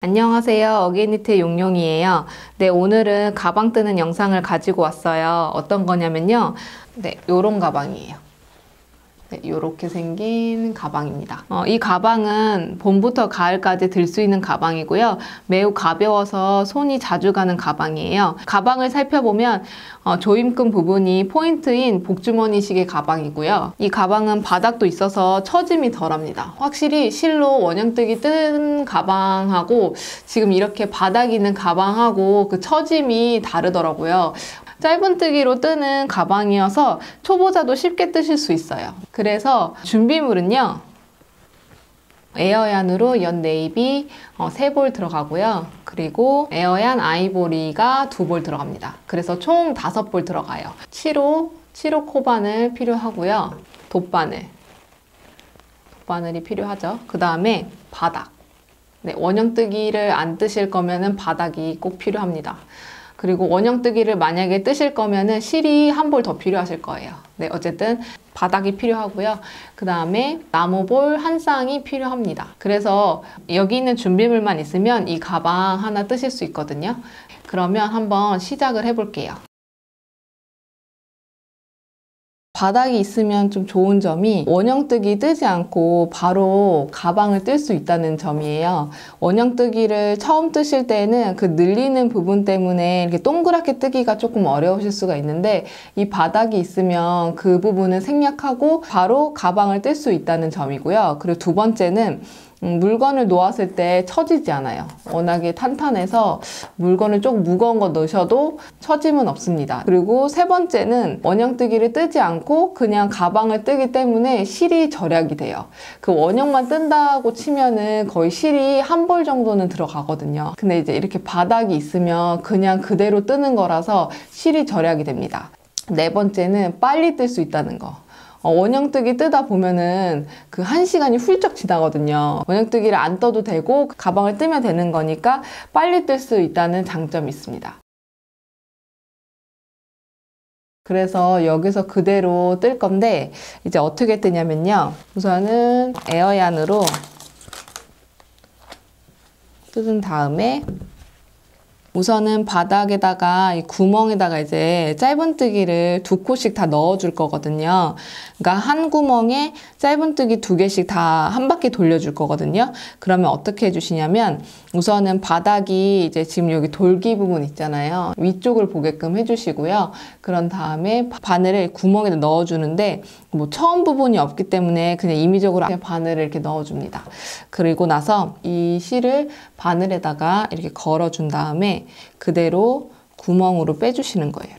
안녕하세요. 어게인니트의 용용이에요. 네, 오늘은 가방 뜨는 영상을 가지고 왔어요. 어떤 거냐면요. 네, 요런 가방이에요. 네, 요렇게 생긴 가방입니다. 이 가방은 봄부터 가을까지 들 수 있는 가방이고요. 매우 가벼워서 손이 자주 가는 가방이에요. 가방을 살펴보면 조임금 부분이 포인트인 복주머니식의 가방이고요. 이 가방은 바닥도 있어서 처짐이 덜합니다. 확실히 실로 원형뜨기 뜬 가방하고 지금 이렇게 바닥 있는 가방하고 그 처짐이 다르더라고요. 짧은뜨기로 뜨는 가방이어서 초보자도 쉽게 뜨실 수 있어요. 그래서 준비물은요. 에어얀으로 연 네이비 3볼 들어가고요. 그리고 에어얀 아이보리가 2볼 들어갑니다. 그래서 총 5볼 들어가요. 7호 코바늘 필요하고요. 돗바늘이 필요하죠. 그 다음에 바닥. 네, 원형뜨기를 안 뜨실 거면은 바닥이 꼭 필요합니다. 그리고 원형뜨기를 만약에 뜨실 거면은 실이 한 볼 더 필요하실 거예요. 네, 어쨌든 바닥이 필요하고요. 그 다음에 나무볼 한 쌍이 필요합니다. 그래서 여기 있는 준비물만 있으면 이 가방 하나 뜨실 수 있거든요. 그러면 한번 시작을 해볼게요. 바닥이 있으면 좀 좋은 점이 원형뜨기 뜨지 않고 바로 가방을 뜰 수 있다는 점이에요. 원형뜨기를 처음 뜨실 때는 그 늘리는 부분 때문에 이렇게 동그랗게 뜨기가 조금 어려우실 수가 있는데 이 바닥이 있으면 그 부분은 생략하고 바로 가방을 뜰 수 있다는 점이고요. 그리고 두 번째는 물건을 놓았을 때 처지지 않아요. 워낙에 탄탄해서 물건을 조금 무거운 거 넣으셔도 처짐은 없습니다. 그리고 세 번째는 원형뜨기를 뜨지 않고 그냥 가방을 뜨기 때문에 실이 절약이 돼요. 그 원형만 뜬다고 치면은 거의 실이 한 벌 정도는 들어가거든요. 근데 이제 이렇게 바닥이 있으면 그냥 그대로 뜨는 거라서 실이 절약이 됩니다. 네 번째는 빨리 뜰 수 있다는 거. 원형뜨기 뜨다 보면은 그 1시간이 훌쩍 지나거든요. 원형뜨기를 안 떠도 되고 가방을 뜨면 되는 거니까 빨리 뜰 수 있다는 장점이 있습니다. 그래서 여기서 그대로 뜰 건데 이제 어떻게 뜨냐면요. 우선은 에어얀으로 뜯은 다음에 우선은 바닥에다가 이 구멍에다가 이제 짧은뜨기를 2코씩 다 넣어줄 거거든요. 그러니까 한 구멍에 짧은뜨기 2개씩 다 한 바퀴 돌려줄 거거든요. 그러면 어떻게 해주시냐면 우선은 바닥이 이제 지금 여기 돌기 부분 있잖아요. 위쪽을 보게끔 해주시고요. 그런 다음에 바늘을 구멍에 넣어주는데 뭐 처음 부분이 없기 때문에 그냥 임의적으로 바늘을 이렇게 넣어줍니다. 그리고 나서 이 실을 바늘에다가 이렇게 걸어준 다음에 그대로 구멍으로 빼주시는 거예요.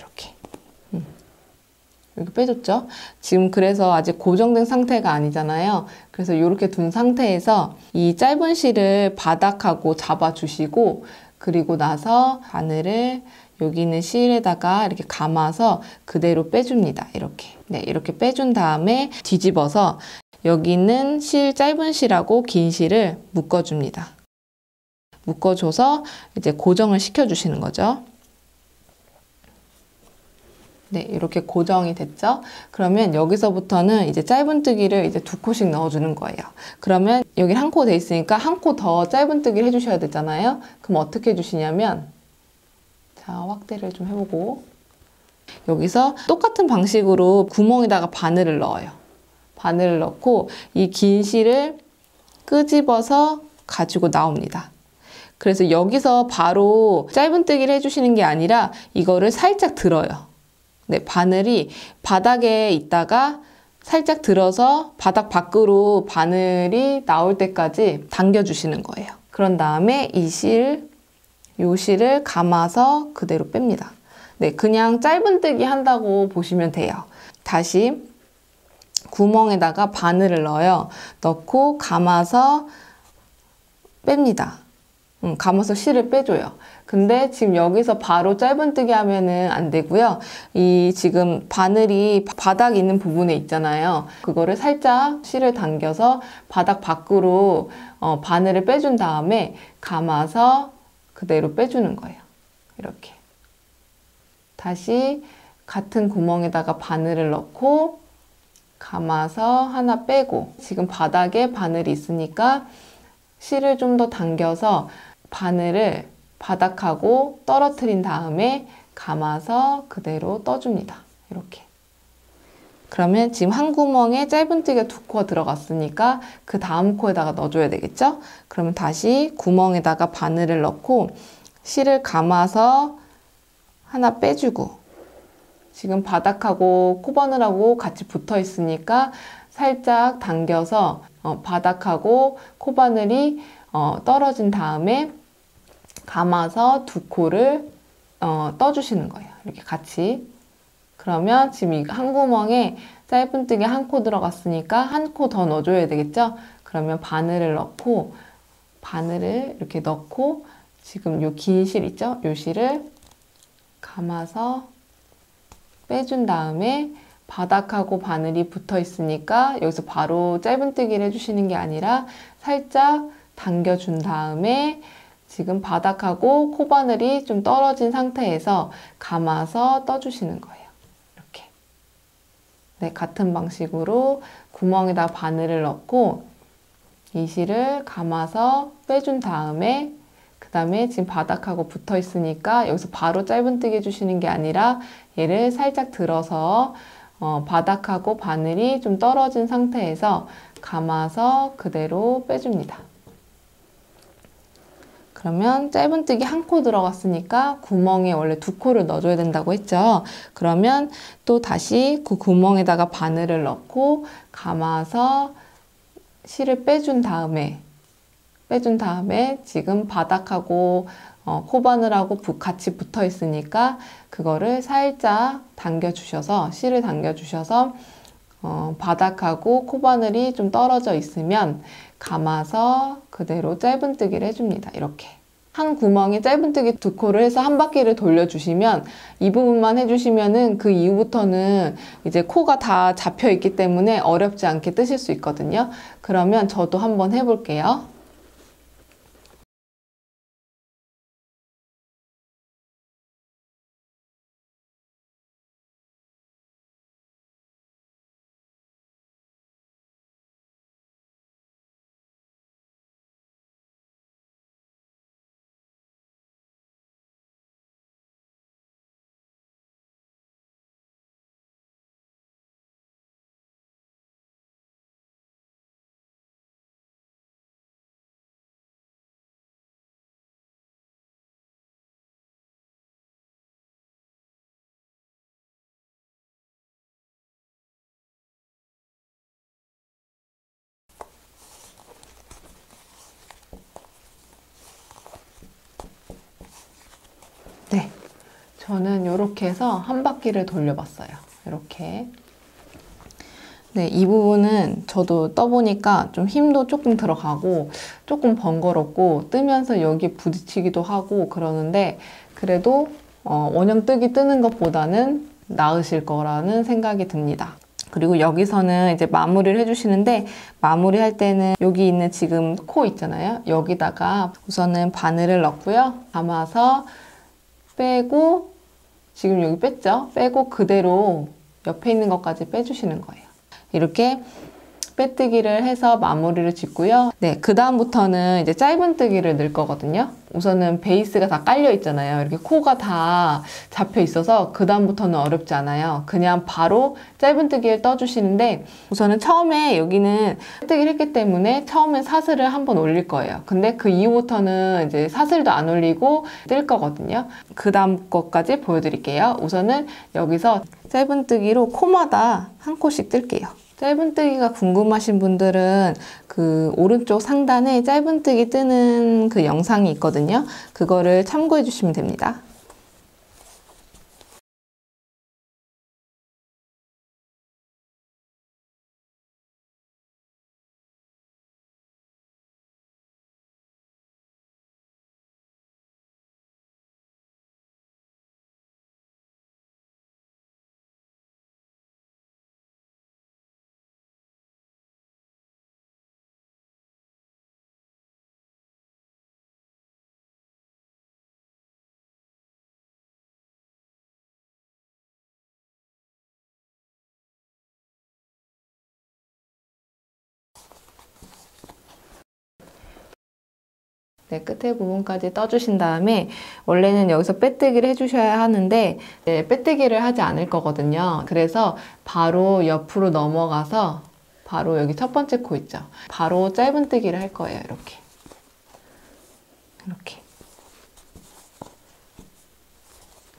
이렇게 빼줬죠? 지금 그래서 아직 고정된 상태가 아니잖아요. 그래서 이렇게 둔 상태에서 이 짧은 실을 바닥하고 잡아주시고 그리고 나서 바늘을 여기 있는 실에다가 이렇게 감아서 그대로 빼줍니다. 네, 이렇게 빼준 다음에 뒤집어서 여기 있는 짧은 실하고 긴 실을 묶어줍니다. 묶어줘서 이제 고정을 시켜주시는 거죠. 네, 이렇게 고정이 됐죠? 그러면 여기서부터는 이제 짧은뜨기를 이제 2코씩 넣어주는 거예요. 그러면 여기 한 코 돼 있으니까 한 코 더 짧은뜨기를 해주셔야 되잖아요? 그럼 어떻게 해주시냐면 자, 확대를 좀 해보고 여기서 똑같은 방식으로 구멍에다가 바늘을 넣어요. 바늘을 넣고 이 긴 실을 끄집어서 가지고 나옵니다. 그래서 여기서 바로 짧은뜨기를 해주시는 게 아니라 이거를 살짝 들어요. 네, 바늘이 바닥에 있다가 살짝 들어서 바닥 밖으로 바늘이 나올 때까지 당겨주시는 거예요. 그런 다음에 이 실을 감아서 그대로 뺍니다. 네, 그냥 짧은뜨기 한다고 보시면 돼요. 다시 구멍에다가 바늘을 넣어요. 넣고 감아서 뺍니다. 감아서 실을 빼줘요. 근데 지금 여기서 바로 짧은뜨기 하면은 안 되고요. 이 지금 바늘이 바닥 있는 부분에 있잖아요. 그거를 살짝 실을 당겨서 바닥 밖으로 바늘을 빼준 다음에 감아서 그대로 빼주는 거예요. 이렇게. 다시 같은 구멍에다가 바늘을 넣고 감아서 하나 빼고 지금 바닥에 바늘이 있으니까 실을 좀 더 당겨서 바늘을 바닥하고 떨어뜨린 다음에 감아서 그대로 떠줍니다. 이렇게. 그러면 지금 한 구멍에 짧은뜨기가 2코가 들어갔으니까 그 다음 코에다가 넣어줘야 되겠죠? 그러면 다시 구멍에다가 바늘을 넣고 실을 감아서 하나 빼주고, 지금 바닥하고 코바늘하고 같이 붙어 있으니까 살짝 당겨서 바닥하고 코바늘이 떨어진 다음에 감아서 2코를 떠주시는 거예요. 이렇게 같이. 그러면 지금 이 한 구멍에 짧은뜨기 1코 들어갔으니까 1코 더 넣어줘야 되겠죠? 그러면 바늘을 넣고, 바늘을 이렇게 넣고, 지금 요 긴 실 있죠? 요 실을 감아서 빼준 다음에 바닥하고 바늘이 붙어 있으니까 여기서 바로 짧은뜨기를 해주시는 게 아니라 살짝 당겨준 다음에 지금 바닥하고 코바늘이 좀 떨어진 상태에서 감아서 떠주시는 거예요. 이렇게. 네, 같은 방식으로 구멍에다 바늘을 넣고 이 실을 감아서 빼준 다음에 그 다음에 지금 바닥하고 붙어 있으니까 여기서 바로 짧은뜨기 해주시는 게 아니라 얘를 살짝 들어서 바닥하고 바늘이 좀 떨어진 상태에서 감아서 그대로 빼줍니다. 그러면 짧은뜨기 1코 들어갔으니까 구멍에 원래 2코를 넣어줘야 된다고 했죠. 그러면 또 다시 그 구멍에다가 바늘을 넣고 감아서 실을 빼준 다음에 지금 바닥하고 코바늘하고 같이 붙어 있으니까 그거를 살짝 당겨주셔서, 실을 당겨주셔서 바닥하고 코바늘이 좀 떨어져 있으면 감아서 그대로 짧은뜨기를 해줍니다. 이렇게. 한 구멍에 짧은뜨기 2코를 해서 한 바퀴를 돌려주시면 이 부분만 해주시면은 그 이후부터는 이제 코가 다 잡혀 있기 때문에 어렵지 않게 뜨실 수 있거든요. 그러면 저도 한번 해볼게요. 네, 저는 이렇게 해서 한 바퀴를 돌려봤어요. 이렇게. 네, 이 부분은 저도 떠보니까 좀 힘도 조금 들어가고 조금 번거롭고 뜨면서 여기 부딪히기도 하고 그러는데 그래도 원형 뜨기 뜨는 것보다는 나으실 거라는 생각이 듭니다. 그리고 여기서는 이제 마무리를 해주시는데 마무리할 때는 여기 있는 지금 코 있잖아요. 여기다가 우선은 바늘을 넣고요. 감아서 빼고, 지금 여기 뺐죠? 빼고 그대로 옆에 있는 것까지 빼주시는 거예요. 이렇게 빼뜨기를 해서 마무리를 짓고요. 네, 그 다음부터는 이제 짧은뜨기를 넣을 거거든요. 우선은 베이스가 다 깔려 있잖아요. 이렇게 코가 다 잡혀 있어서 그 다음부터는 어렵지 않아요. 그냥 바로 짧은뜨기를 떠주시는데 우선은 처음에 여기는 빼뜨기를 했기 때문에 처음엔 사슬을 한번 올릴 거예요. 근데 그 이후부터는 이제 사슬도 안 올리고 뜰 거거든요. 그 다음 것까지 보여드릴게요. 우선은 여기서 짧은뜨기로 코마다 한 코씩 뜰게요. 짧은뜨기가 궁금하신 분들은 그 오른쪽 상단에 짧은뜨기 뜨는 그 영상이 있거든요. 그거를 참고해 주시면 됩니다. 네, 끝에 부분까지 떠주신 다음에 원래는 여기서 빼뜨기를 해주셔야 하는데 네, 빼뜨기를 하지 않을 거거든요. 그래서 바로 옆으로 넘어가서 바로 여기 첫 번째 코 있죠. 바로 짧은뜨기를 할 거예요. 이렇게.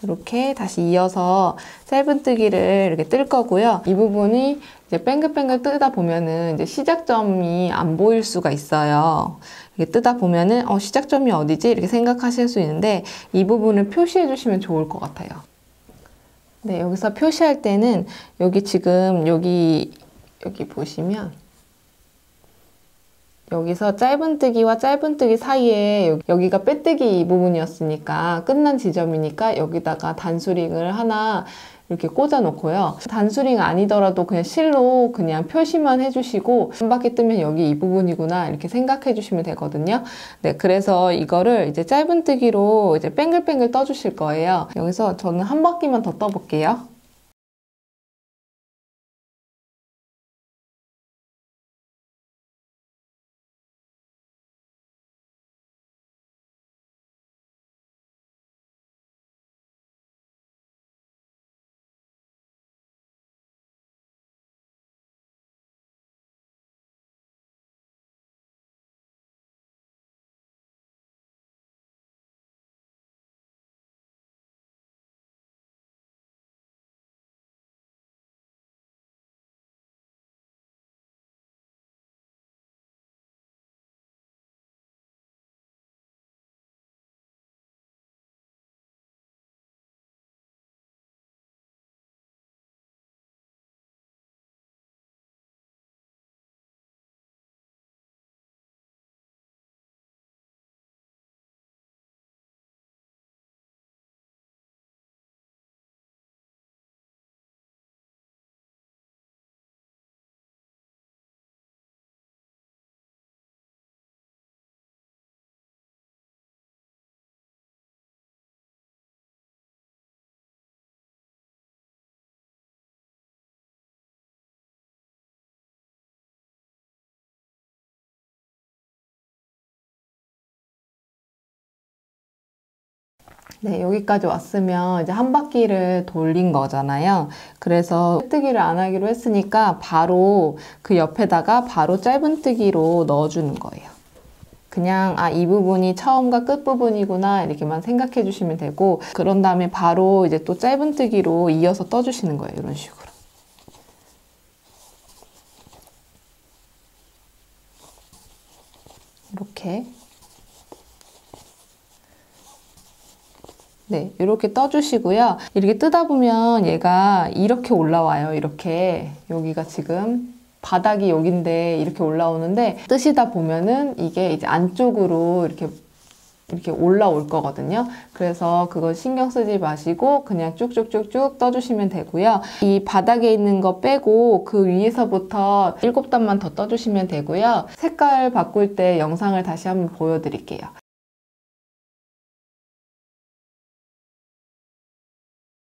이렇게 다시 이어서 짧은뜨기를 이렇게 뜰 거고요. 이 부분이 이제 뱅글뱅글 뜨다 보면은 이제 시작점이 안 보일 수가 있어요. 이렇게 뜨다 보면은 시작점이 어디지? 이렇게 생각하실 수 있는데 이 부분을 표시해 주시면 좋을 것 같아요. 네, 여기서 표시할 때는 여기 지금 여기 보시면 여기서 짧은뜨기와 짧은뜨기 사이에 여기가 빼뜨기 이 부분이었으니까 끝난 지점이니까 여기다가 단수링을 하나 이렇게 꽂아 놓고요. 단수링 아니더라도 그냥 실로 그냥 표시만 해주시고 한 바퀴 뜨면 여기 이 부분이구나 이렇게 생각해 주시면 되거든요. 네, 그래서 이거를 이제 짧은뜨기로 이제 뱅글뱅글 떠주실 거예요. 여기서 저는 한 바퀴만 더 떠볼게요. 네, 여기까지 왔으면 이제 한 바퀴를 돌린 거잖아요. 그래서 빼뜨기를 안 하기로 했으니까 바로 그 옆에다가 바로 짧은뜨기로 넣어주는 거예요. 그냥 이 부분이 처음과 끝 부분이구나 이렇게만 생각해 주시면 되고 그런 다음에 바로 이제 또 짧은뜨기로 이어서 떠주시는 거예요. 이런 식으로. 이렇게. 네, 이렇게 떠주시고요. 이렇게 뜨다 보면 얘가 이렇게 올라와요. 이렇게. 여기가 지금 바닥이 여긴데 이렇게 올라오는데 뜨시다 보면은 이게 이제 안쪽으로 이렇게 올라올 거거든요. 그래서 그거 신경 쓰지 마시고 그냥 쭉쭉쭉쭉 떠주시면 되고요. 이 바닥에 있는 거 빼고 그 위에서부터 7단만 더 떠주시면 되고요. 색깔 바꿀 때 영상을 다시 한번 보여드릴게요.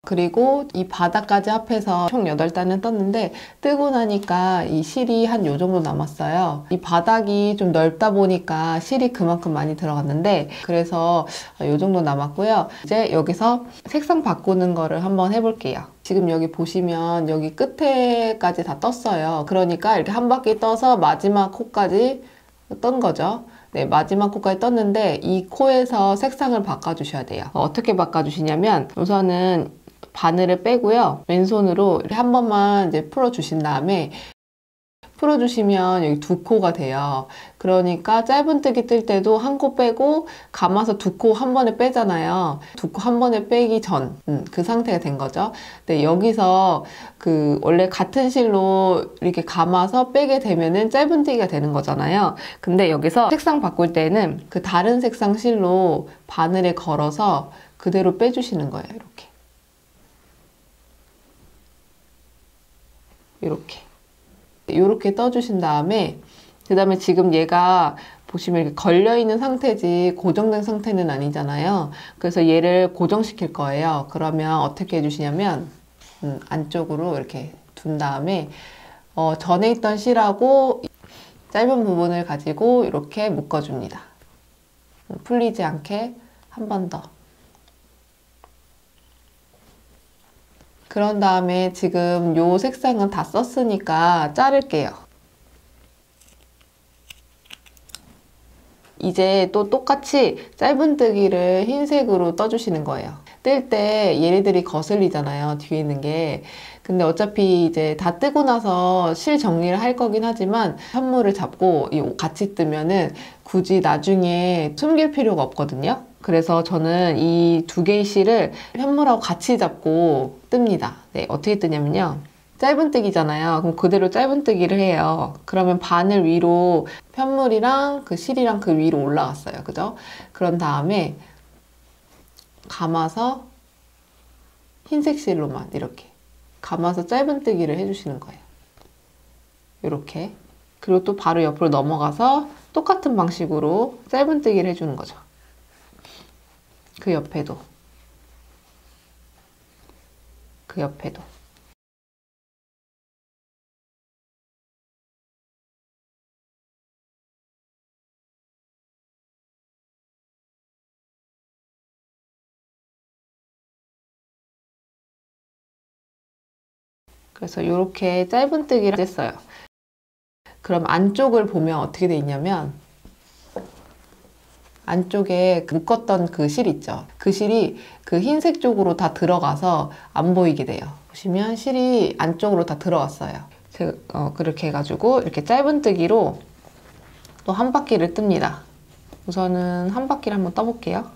그리고 이 바닥까지 합해서 총 8단을 떴는데 뜨고 나니까 이 실이 한 요 정도 남았어요. 이 바닥이 좀 넓다 보니까 실이 그만큼 많이 들어갔는데 그래서 요 정도 남았고요. 이제 여기서 색상 바꾸는 거를 한번 해볼게요. 지금 여기 보시면 여기 끝에까지 다 떴어요. 그러니까 이렇게 한 바퀴 떠서 마지막 코까지 떤 거죠. 네, 마지막 코까지 떴는데 이 코에서 색상을 바꿔주셔야 돼요. 어떻게 바꿔주시냐면 우선은 바늘을 빼고요. 왼손으로 한 번만 이제 풀어주신 다음에 풀어주시면 여기 두 코가 돼요. 그러니까 짧은뜨기 뜰 때도 한 코 빼고 감아서 두 코 한 번에 빼잖아요. 두 코 한 번에 빼기 전 그 상태가 된 거죠. 근데 여기서 그 원래 같은 실로 이렇게 감아서 빼게 되면은 짧은뜨기가 되는 거잖아요. 근데 여기서 색상 바꿀 때는 그 다른 색상 실로 바늘에 걸어서 그대로 빼주시는 거예요. 이렇게 떠주신 다음에 그 다음에 지금 얘가 보시면 이렇게 걸려있는 상태지 고정된 상태는 아니잖아요. 그래서 얘를 고정시킬 거예요. 그러면 어떻게 해주시냐면 안쪽으로 이렇게 둔 다음에 전에 있던 실하고 짧은 부분을 가지고 이렇게 묶어줍니다. 풀리지 않게 한 번 더. 그런 다음에 지금 요 색상은 다 썼으니까 자를게요. 이제 또 똑같이 짧은뜨기를 흰색으로 떠주시는 거예요. 뜰 때 얘네들이 거슬리잖아요, 뒤에 있는 게. 근데 어차피 이제 다 뜨고 나서 실 정리를 할 거긴 하지만 현물을 잡고 같이 뜨면은 굳이 나중에 숨길 필요가 없거든요. 그래서 저는 이 두 개의 실을 현물하고 같이 잡고 뜹니다. 네, 어떻게 뜨냐면요. 짧은뜨기잖아요. 그럼 그대로 짧은뜨기를 해요. 그러면 바늘 위로 편물이랑 그 실이랑 그 위로 올라갔어요. 그죠? 그런 다음에 감아서 흰색 실로만 이렇게 감아서 짧은뜨기를 해주시는 거예요. 이렇게. 그리고 또 바로 옆으로 넘어가서 똑같은 방식으로 짧은뜨기를 해주는 거죠. 그 옆에도. 그 옆에도. 그래서 이렇게 짧은뜨기를 했어요. 그럼 안쪽을 보면 어떻게 돼 있냐면 안쪽에 묶었던 그 실 있죠. 그 실이 그 흰색 쪽으로 다 들어가서 안 보이게 돼요. 보시면 실이 안쪽으로 다 들어갔어요. 제가 그렇게 해가지고 이렇게 짧은뜨기로 또 한 바퀴를 뜹니다. 우선은 한 바퀴를 한번 떠볼게요.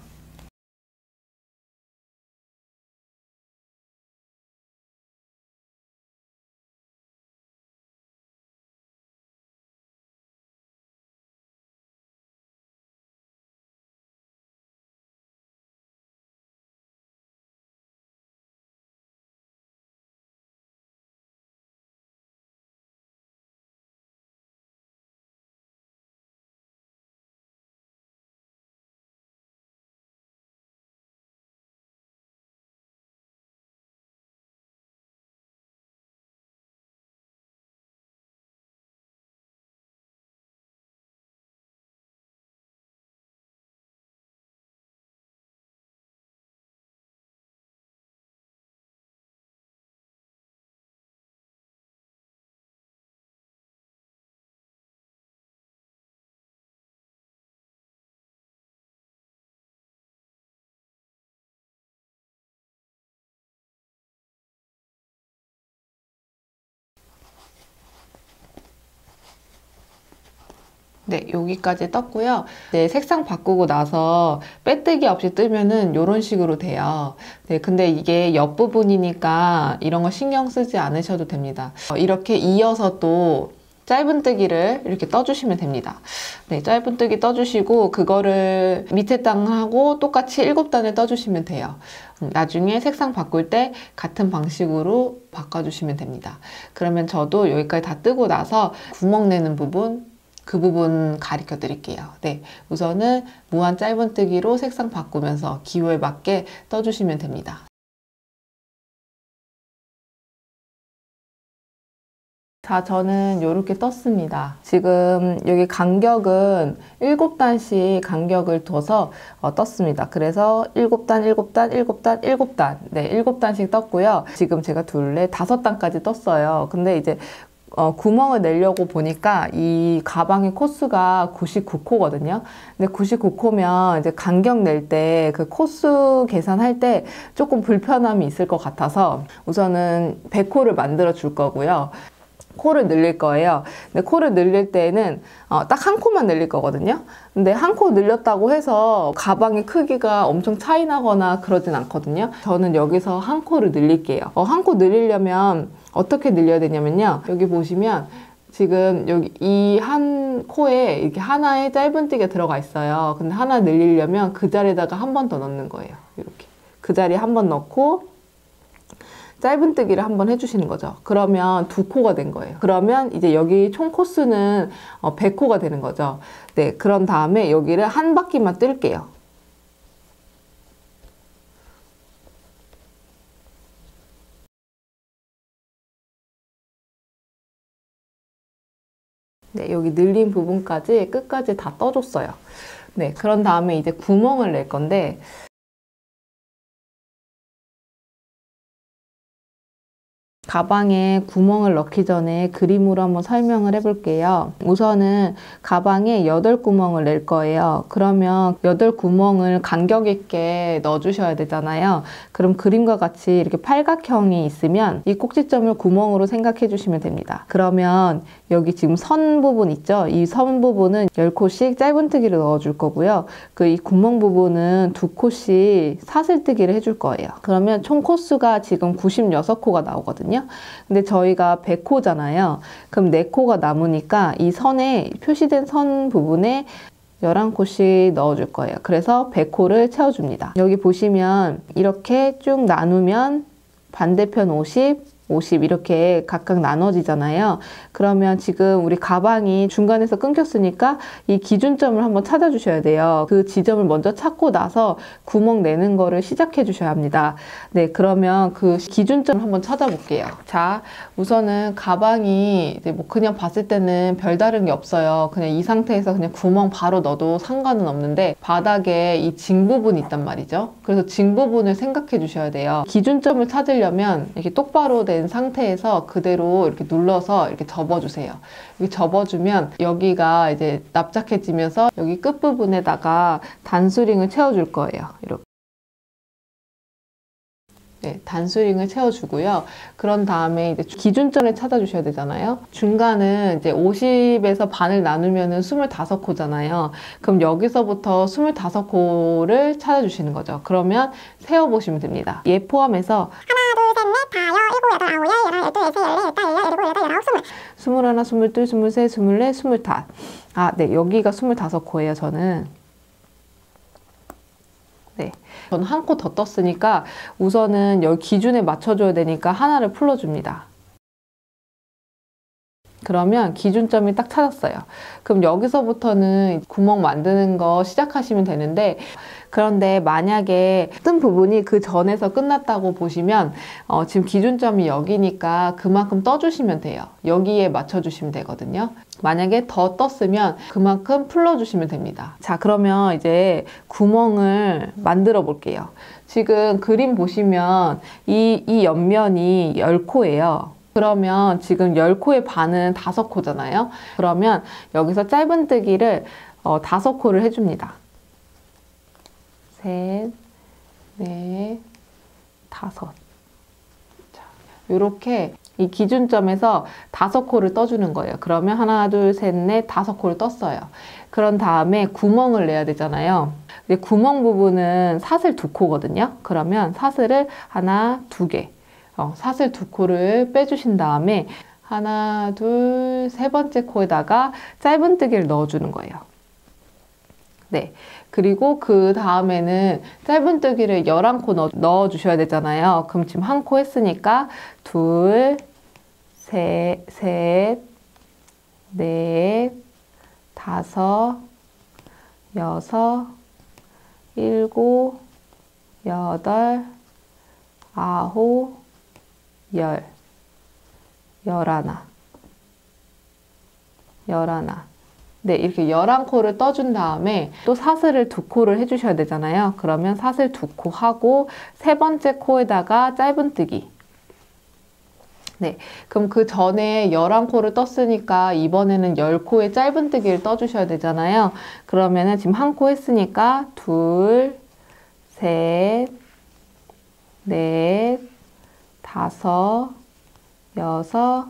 네, 여기까지 떴고요. 네, 색상 바꾸고 나서 빼뜨기 없이 뜨면은 이런 식으로 돼요. 네, 근데 이게 옆부분이니까 이런 거 신경 쓰지 않으셔도 됩니다. 이렇게 이어서 또 짧은뜨기를 이렇게 떠주시면 됩니다. 네, 짧은뜨기 떠주시고 그거를 밑에 땅하고 똑같이 7단을 떠주시면 돼요. 나중에 색상 바꿀 때 같은 방식으로 바꿔주시면 됩니다. 그러면 저도 여기까지 다 뜨고 나서 구멍 내는 부분 그 부분 가르쳐 드릴게요. 네, 우선은 무한 짧은뜨기로 색상 바꾸면서 기호에 맞게 떠주시면 됩니다. 자, 저는 이렇게 떴습니다. 지금 여기 간격은 7단씩 간격을 둬서 떴습니다. 그래서 7단, 7단, 7단, 7단. 네, 7단씩 떴고요. 지금 제가 둘레 5단까지 떴어요. 근데 이제 구멍을 내려고 보니까 이 가방의 코스가 99코거든요. 근데 99코면 이제 간격 낼 때 그 코스 계산할 때 조금 불편함이 있을 것 같아서 우선은 100코를 만들어 줄 거고요. 코를 늘릴 거예요. 근데 코를 늘릴 때는 딱 한 코만 늘릴 거거든요. 근데 한 코 늘렸다고 해서 가방의 크기가 엄청 차이 나거나 그러진 않거든요. 저는 여기서 한 코를 늘릴게요. 한 코 늘리려면 어떻게 늘려야 되냐면요. 여기 보시면 지금 여기 이 한 코에 이렇게 하나의 짧은뜨기가 들어가 있어요. 근데 하나 늘리려면 그 자리에다가 한 번 더 넣는 거예요. 이렇게. 그 자리에 한 번 넣고 짧은뜨기를 한번 해주시는 거죠. 그러면 2코가 된 거예요. 그러면 이제 여기 총 코스는 100코가 되는 거죠. 네, 그런 다음에 여기를 한 바퀴만 뜰게요. 네, 여기 늘린 부분까지 끝까지 다 떠줬어요. 네, 그런 다음에 이제 구멍을 낼 건데 가방에 구멍을 넣기 전에 그림으로 한번 설명을 해볼게요. 우선은 가방에 8구멍을 낼 거예요. 그러면 8구멍을 간격 있게 넣어주셔야 되잖아요. 그럼 그림과 같이 이렇게 팔각형이 있으면 이 꼭지점을 구멍으로 생각해 주시면 됩니다. 그러면 여기 지금 선 부분 있죠? 이 선 부분은 10코씩 짧은뜨기를 넣어줄 거고요. 그 이 구멍 부분은 2코씩 사슬뜨기를 해줄 거예요. 그러면 총 코수가 지금 96코가 나오거든요. 근데 저희가 100코잖아요. 그럼 4코가 남으니까 이 선에 표시된 선 부분에 11코씩 넣어줄 거예요. 그래서 100코를 채워줍니다. 여기 보시면 이렇게 쭉 나누면 반대편 50, 50 이렇게 각각 나눠지잖아요. 그러면 지금 우리 가방이 중간에서 끊겼으니까 이 기준점을 한번 찾아주셔야 돼요. 그 지점을 먼저 찾고 나서 구멍 내는 거를 시작해 주셔야 합니다. 네, 그러면 그 기준점을 한번 찾아볼게요. 자, 우선은 가방이 이제 뭐 그냥 봤을 때는 별다른 게 없어요. 그냥 이 상태에서 그냥 구멍 바로 넣어도 상관은 없는데 바닥에 이 징 부분이 있단 말이죠. 그래서 징 부분을 생각해 주셔야 돼요. 기준점을 찾으려면 이렇게 똑바로 된 상태에서 그대로 이렇게 눌러서 이렇게 접어주세요. 이렇게 접어주면 여기가 이제 납작해지면서 여기 끝부분에다가 단수링을 채워줄 거예요. 이렇게. 네, 단수링을 채워주고요. 그런 다음에 이제 기준점을 찾아주셔야 되잖아요. 중간은 이제 50에서 반을 나누면은 25코잖아요. 그럼 여기서부터 25코를 찾아주시는 거죠. 그러면 세어보시면 됩니다. 얘 포함해서 하나, 둘, 셋, 넷, 다, 여, 일곱, 여덟, 아홉, 열, 열하나, 열둘, 열셋, 열넷, 스물넷, 스물둘, 스물셋, 스물넷. 아, 네, 여기가 25코예요, 저는. 네, 저는 한 코 더 떴으니까 우선은 여기 기준에 맞춰줘야 되니까 하나를 풀어줍니다. 그러면 기준점이 딱 찾았어요. 그럼 여기서부터는 구멍 만드는 거 시작하시면 되는데 그런데 만약에 뜬 부분이 그 전에서 끝났다고 보시면 지금 기준점이 여기니까 그만큼 떠주시면 돼요. 여기에 맞춰주시면 되거든요. 만약에 더 떴으면 그만큼 풀러주시면 됩니다. 자, 그러면 이제 구멍을 만들어 볼게요. 지금 그림 보시면 이 옆면이 10코예요. 그러면 지금 10코의 반은 5코잖아요. 그러면 여기서 짧은뜨기를 5코를 해줍니다. 셋, 넷, 다섯. 자, 요렇게 이 기준점에서 5코를 떠주는 거예요. 그러면 하나, 둘, 셋, 넷, 5코를 떴어요. 그런 다음에 구멍을 내야 되잖아요. 구멍 부분은 사슬 2코거든요. 그러면 사슬을 하나, 2개. 사슬 2코를 빼주신 다음에 하나, 둘, 세 번째 코에다가 짧은뜨기를 넣어주는 거예요. 네. 그리고 그 다음에는 짧은뜨기를 11코 넣어주셔야 되잖아요. 그럼 지금 1코 했으니까 둘, 셋, 넷, 다섯, 여섯, 일곱, 여덟, 아홉, 열하나. 네, 이렇게 11코를 떠준 다음에 또 사슬을 2코를 해주셔야 되잖아요. 그러면 사슬 2코 하고 세 번째 코에다가 짧은뜨기. 네, 그럼 그 전에 11코를 떴으니까 이번에는 10코의 짧은뜨기를 떠주셔야 되잖아요. 그러면은 지금 1코 했으니까 둘, 셋, 넷, 다섯, 여섯,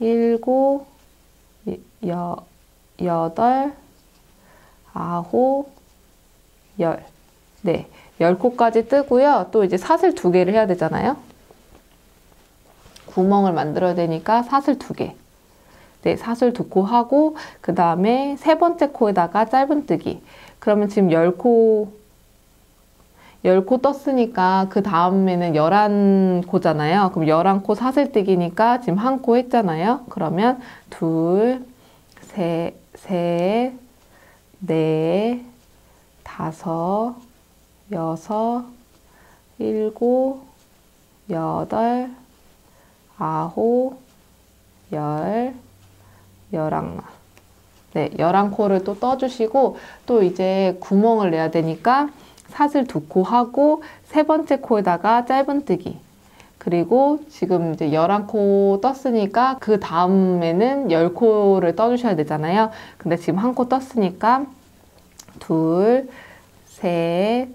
일곱, 여덟, 아홉, 열. 네, 10코까지 뜨고요. 또 이제 사슬 2개를 해야 되잖아요. 구멍을 만들어야 되니까 사슬 2개. 네, 사슬 2코 하고 그 다음에 세 번째 코에다가 짧은뜨기. 그러면 지금 10코 떴으니까 그 다음에는 11코잖아요. 그럼 11코 사슬뜨기니까 지금 1코 했잖아요. 그러면 둘, 셋, 넷, 다섯, 여섯, 일곱, 여덟, 아홉, 열하나. 네, 11코를 또 떠주시고 또 이제 구멍을 내야 되니까 사슬 2코 하고 세 번째 코에다가 짧은뜨기. 그리고 지금 이제 11코 떴으니까 그 다음에는 10코를 떠주셔야 되잖아요. 근데 지금 1코 떴으니까 둘, 셋,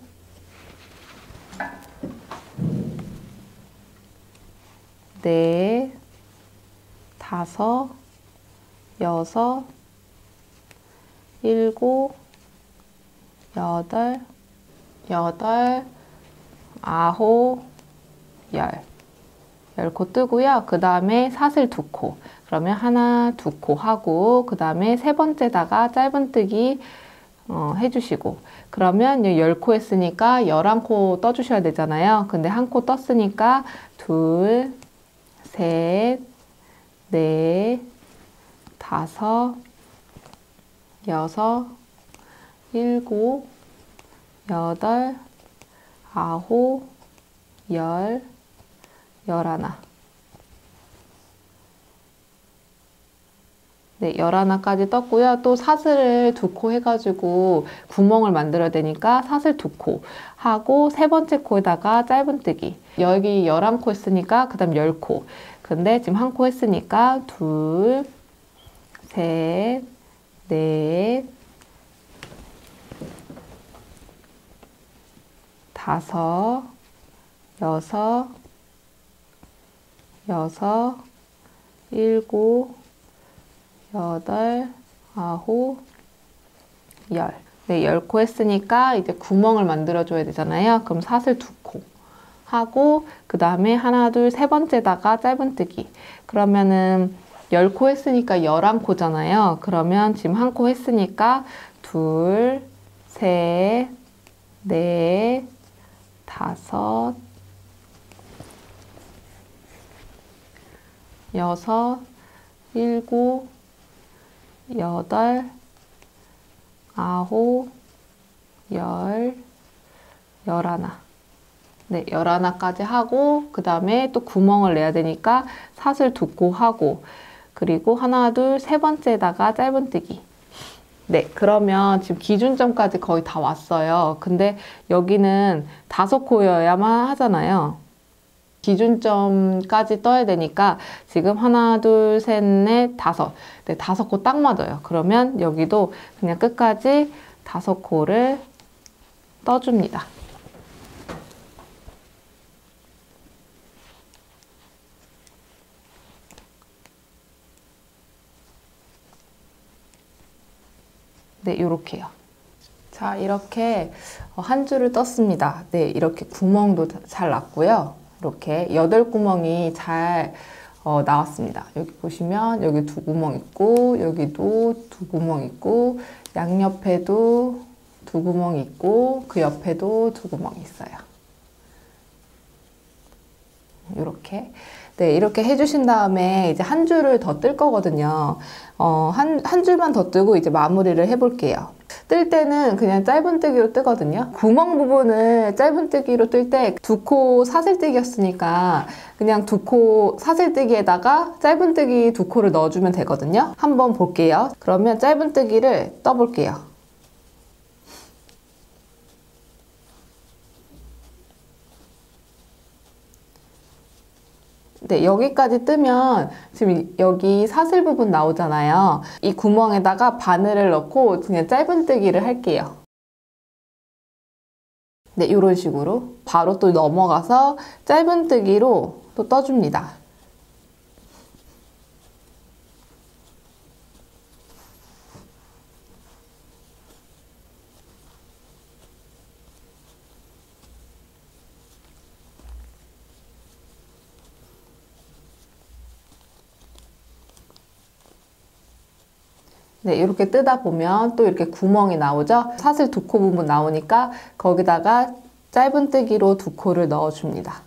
넷, 다섯, 여섯, 일곱, 여덟, 아홉, 열. 10코 뜨고요. 그 다음에 사슬 2코. 그러면 하나, 2코 하고 그 다음에 세 번째다가 짧은뜨기 해주시고 그러면 10코 했으니까 11코 떠주셔야 되잖아요. 근데 1코 떴으니까 둘, 셋, 넷, 다섯, 여섯, 일곱, 여덟, 아홉, 열, 열하나. 네, 11까지 떴고요. 또 사슬을 2코 해가지고 구멍을 만들어야 되니까 사슬 2코 하고 세 번째 코에다가 짧은뜨기. 여기 11코 했으니까 그 다음 10코. 근데 지금 1코 했으니까 둘, 셋, 넷, 다섯, 여섯, 일곱, 여덟, 아홉, 열. 네, 10코 했으니까 이제 구멍을 만들어 줘야 되잖아요. 그럼 사슬 2코 하고 그 다음에 하나, 둘, 세 번째다가 짧은뜨기. 그러면은 10코 했으니까 11코잖아요. 그러면 지금 1코 했으니까 둘, 셋, 넷, 다섯, 여섯, 일곱, 여덟, 아홉, 열, 열하나. 네, 11까지 하고 그 다음에 또 구멍을 내야 되니까 사슬 2코 하고 그리고 하나, 둘, 세 번째다가 짧은뜨기. 네, 그러면 지금 기준점까지 거의 다 왔어요. 근데 여기는 5코여야만 하잖아요. 기준점까지 떠야 되니까 지금 하나, 둘, 셋, 넷, 다섯. 네, 5코 딱 맞아요. 그러면 여기도 그냥 끝까지 5코를 떠줍니다. 네, 요렇게요. 자, 이렇게 한 줄을 떴습니다. 네, 이렇게 구멍도 잘 났고요. 이렇게 8구멍이 잘 나왔습니다. 여기 보시면 여기 2구멍 있고 여기도 2구멍 있고 양옆에도 2구멍 있고 그 옆에도 2구멍 있어요. 이렇게. 네, 이렇게 해주신 다음에 이제 한 줄을 더 뜰 거거든요. 한 줄만 더 뜨고 이제 마무리를 해볼게요. 뜰 때는 그냥 짧은뜨기로 뜨거든요. 구멍 부분을 짧은뜨기로 뜰 때 2코 사슬뜨기였으니까 그냥 2코 사슬뜨기에다가 짧은뜨기 2코를 넣어주면 되거든요. 한번 볼게요. 그러면 짧은뜨기를 떠볼게요. 네, 여기까지 뜨면 지금 여기 사슬 부분 나오잖아요. 이 구멍에다가 바늘을 넣고 그냥 짧은뜨기를 할게요. 네, 이런 식으로 바로 또 넘어가서 짧은뜨기로 또 떠줍니다. 네, 이렇게 뜨다 보면 또 이렇게 구멍이 나오죠? 사슬 2코 부분 나오니까 거기다가 짧은뜨기로 2코를 넣어줍니다.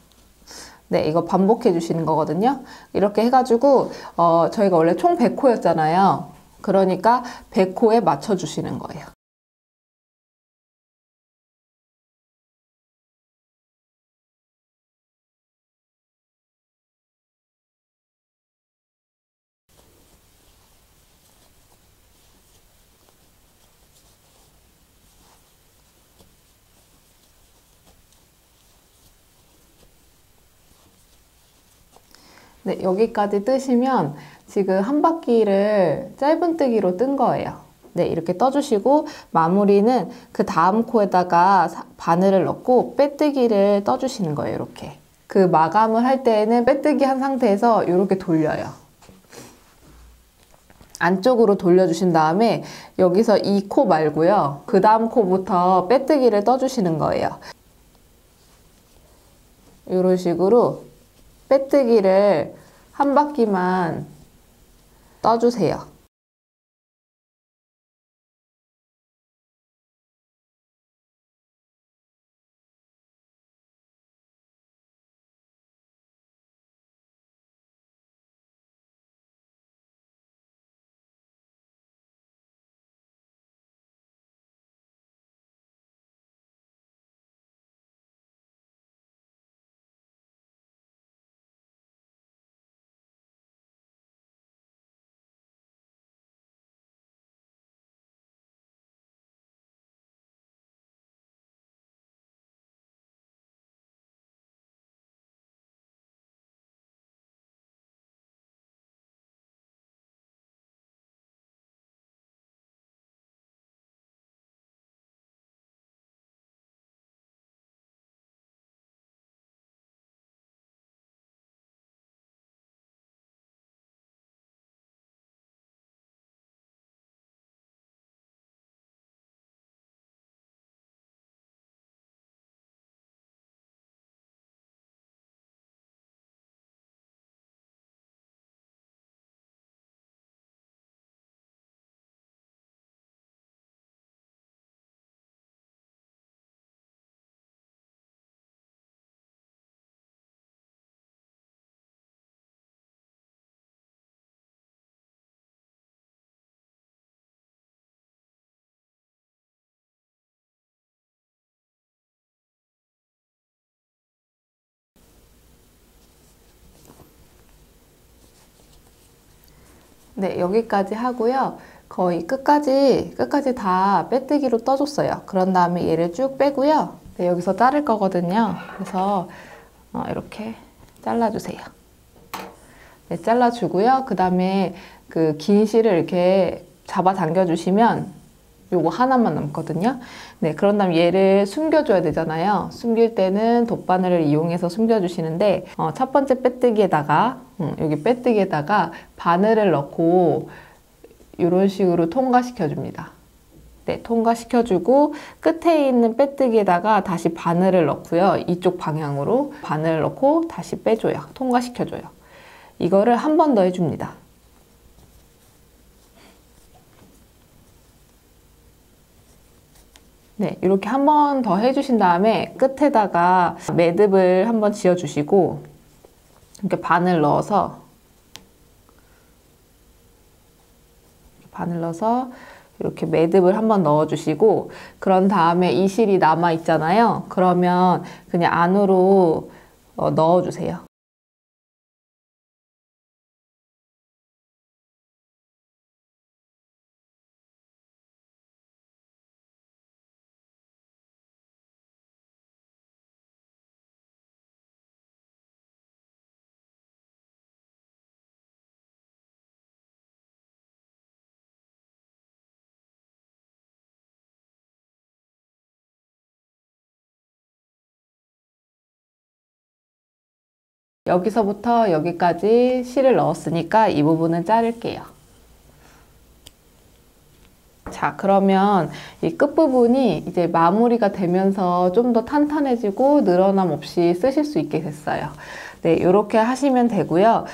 네, 이거 반복해 주시는 거거든요. 이렇게 해가지고 저희가 원래 총 100코였잖아요. 그러니까 100코에 맞춰 주시는 거예요. 네, 여기까지 뜨시면 지금 한 바퀴를 짧은뜨기로 뜬 거예요. 네, 이렇게 떠주시고 마무리는 그 다음 코에다가 바늘을 넣고 빼뜨기를 떠주시는 거예요, 이렇게. 그 마감을 할 때에는 빼뜨기 한 상태에서 이렇게 돌려요. 안쪽으로 돌려주신 다음에 여기서 이 코 말고요. 그 다음 코부터 빼뜨기를 떠주시는 거예요. 이런 식으로 빼뜨기를 한 바퀴만 떠주세요. 네, 여기까지 하고요. 거의 끝까지 다 빼뜨기로 떠줬어요. 그런 다음에 얘를 쭉 빼고요. 네, 여기서 자를 거거든요. 그래서 이렇게 잘라주세요. 네, 잘라주고요. 그 다음에 그 긴 실을 이렇게 잡아 당겨주시면 요거 하나만 남거든요. 네, 그런 다음 얘를 숨겨줘야 되잖아요. 숨길 때는 돗바늘을 이용해서 숨겨주시는데 첫 번째 빼뜨기에다가 여기 빼뜨기에다가 바늘을 넣고 이런 식으로 통과시켜줍니다. 네, 통과시켜주고 끝에 있는 빼뜨기에다가 다시 바늘을 넣고요. 이쪽 방향으로 바늘을 넣고 다시 빼줘요. 통과시켜줘요. 이거를 한 번 더 해줍니다. 네, 이렇게 한 번 더 해주신 다음에 끝에다가 매듭을 한번 지어주시고 이렇게 바늘 넣어서 이렇게 매듭을 한번 넣어주시고 그런 다음에 이 실이 남아 있잖아요. 그러면 그냥 안으로 넣어주세요. 여기서부터 여기까지 실을 넣었으니까 이 부분은 자를게요. 자, 그러면 이 끝부분이 이제 마무리가 되면서 좀 더 탄탄해지고 늘어남 없이 쓰실 수 있게 됐어요. 네, 이렇게 하시면 되고요.